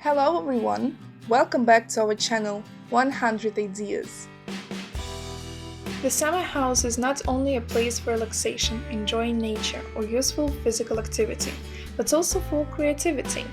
Hello everyone, welcome back to our channel 100 Ideas. The summer house is not only a place for relaxation, enjoying nature, or useful physical activity, but also for creativity.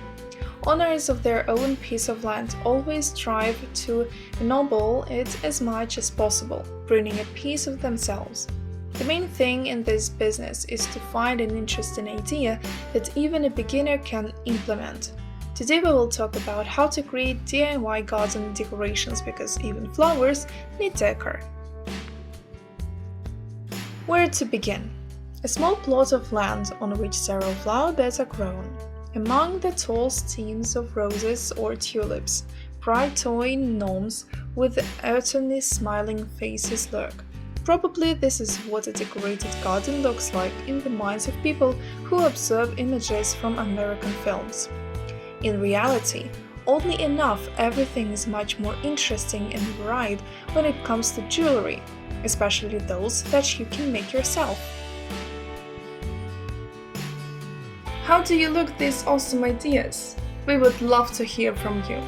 Owners of their own piece of land always strive to ennoble it as much as possible, bringing a piece of themselves. The main thing in this business is to find an interesting idea that even a beginner can implement. Today we will talk about how to create DIY garden decorations because even flowers need decor. Where to begin? A small plot of land on which several flower beds are grown. Among the tall stems of roses or tulips, bright toy gnomes with autumny smiling faces lurk. Probably this is what a decorated garden looks like in the minds of people who observe images from American films. In reality, oddly enough, everything is much more interesting and varied when it comes to jewelry, especially those that you can make yourself. How do you look at these awesome ideas? We would love to hear from you.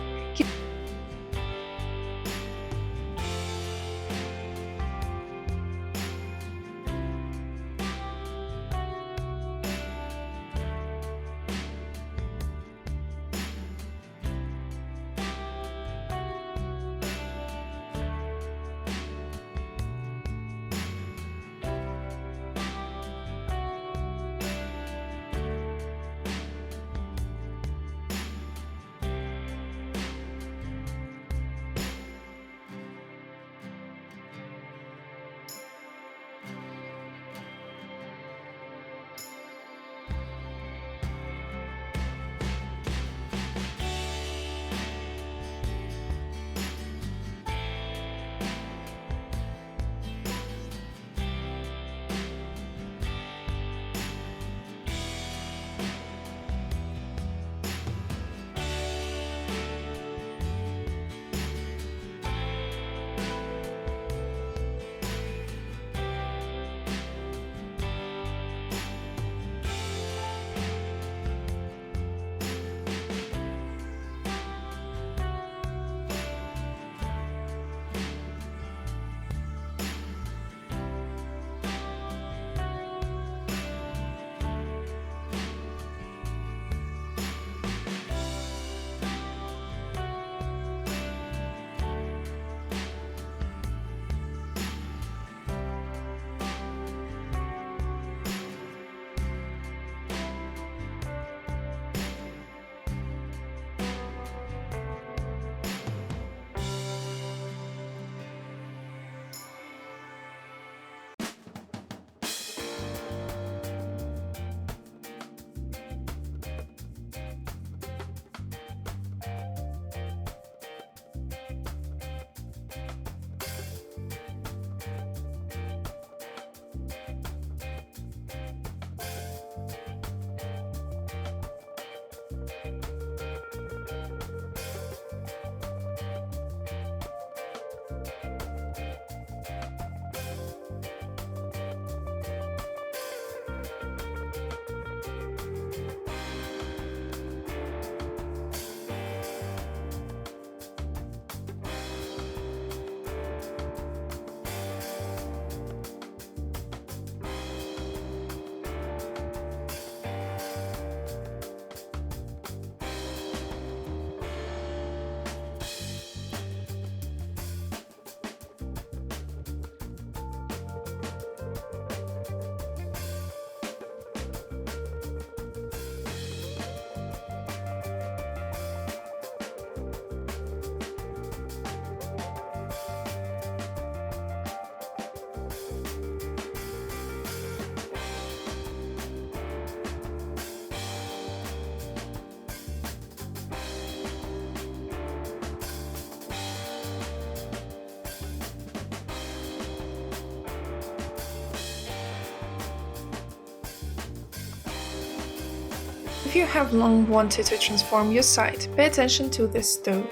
If you have long wanted to transform your site, pay attention to this stove.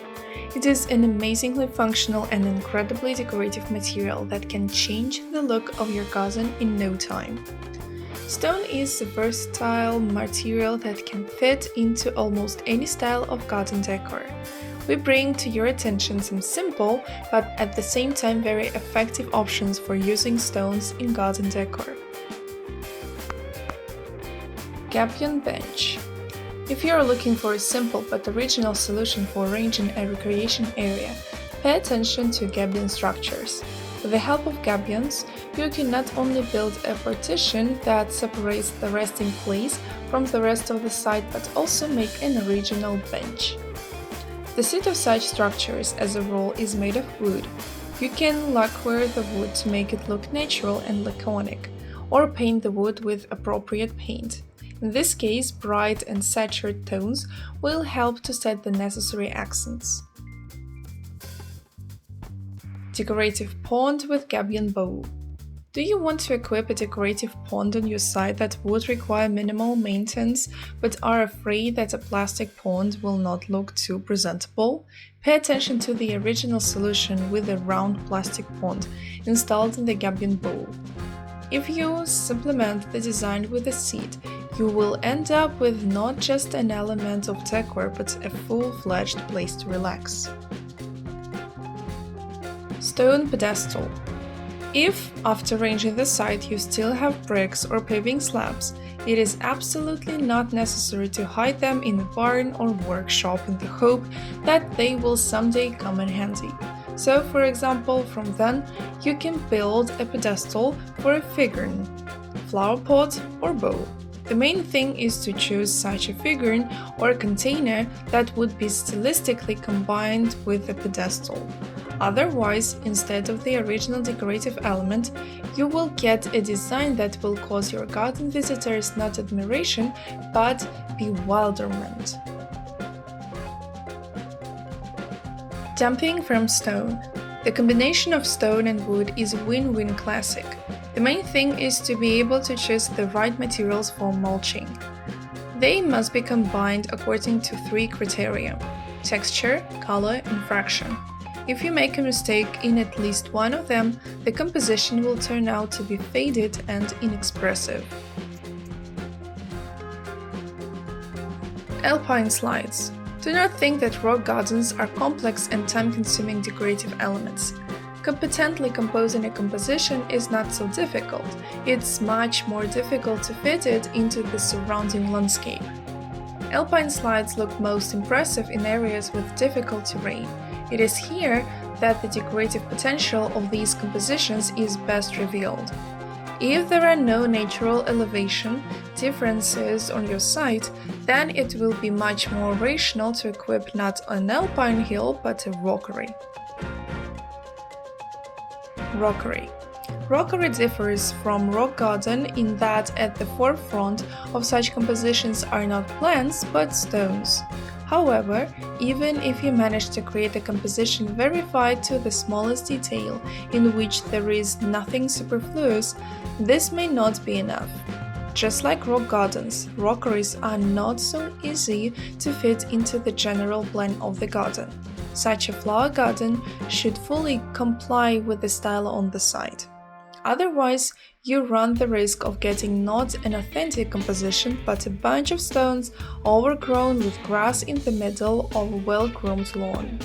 It is an amazingly functional and incredibly decorative material that can change the look of your garden in no time. Stone is a versatile material that can fit into almost any style of garden decor. We bring to your attention some simple, but at the same time very effective options for using stones in garden decor. Gabion bench. If you are looking for a simple but original solution for arranging a recreation area, pay attention to gabion structures. With the help of gabions, you can not only build a partition that separates the resting place from the rest of the site, but also make an original bench. The seat of such structures, as a rule, is made of wood. You can lacquer the wood to make it look natural and laconic, or paint the wood with appropriate paint. In this case, bright and saturated tones will help to set the necessary accents. Decorative pond with gabion bowl. Do you want to equip a decorative pond on your site that would require minimal maintenance but are afraid that a plastic pond will not look too presentable? Pay attention to the original solution with a round plastic pond installed in the gabion bowl. If you supplement the design with a seat, you will end up with not just an element of decor but a full-fledged place to relax. Stone pedestal. If, after arranging the site, you still have bricks or paving slabs, it is absolutely not necessary to hide them in a barn or workshop in the hope that they will someday come in handy. So, for example, from then, you can build a pedestal for a figurine, flower pot or bowl. The main thing is to choose such a figurine or container that would be stylistically combined with the pedestal. Otherwise, instead of the original decorative element, you will get a design that will cause your garden visitors not admiration, but bewilderment. Dumping from stone. The combination of stone and wood is a win-win classic. The main thing is to be able to choose the right materials for mulching. They must be combined according to 3 criteria: texture, color, and fraction. If you make a mistake in at least one of them, the composition will turn out to be faded and inexpressive. Alpine slides. Do not think that rock gardens are complex and time-consuming decorative elements. Competently composing a composition is not so difficult. It's much more difficult to fit it into the surrounding landscape. Alpine slides look most impressive in areas with difficult terrain. It is here that the decorative potential of these compositions is best revealed. If there are no natural elevation differences on your site, then it will be much more rational to equip not an alpine hill but a rockery. Rockery. Rockery differs from rock garden in that at the forefront of such compositions are not plants but stones. However, even if you manage to create a composition verified to the smallest detail in which there is nothing superfluous, this may not be enough. Just like rock gardens, rockeries are not so easy to fit into the general plan of the garden. Such a flower garden should fully comply with the style on the site. Otherwise, you run the risk of getting not an authentic composition but a bunch of stones overgrown with grass in the middle of a well-groomed lawn.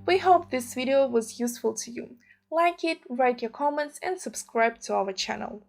We hope this video was useful to you. Like it, write your comments and subscribe to our channel.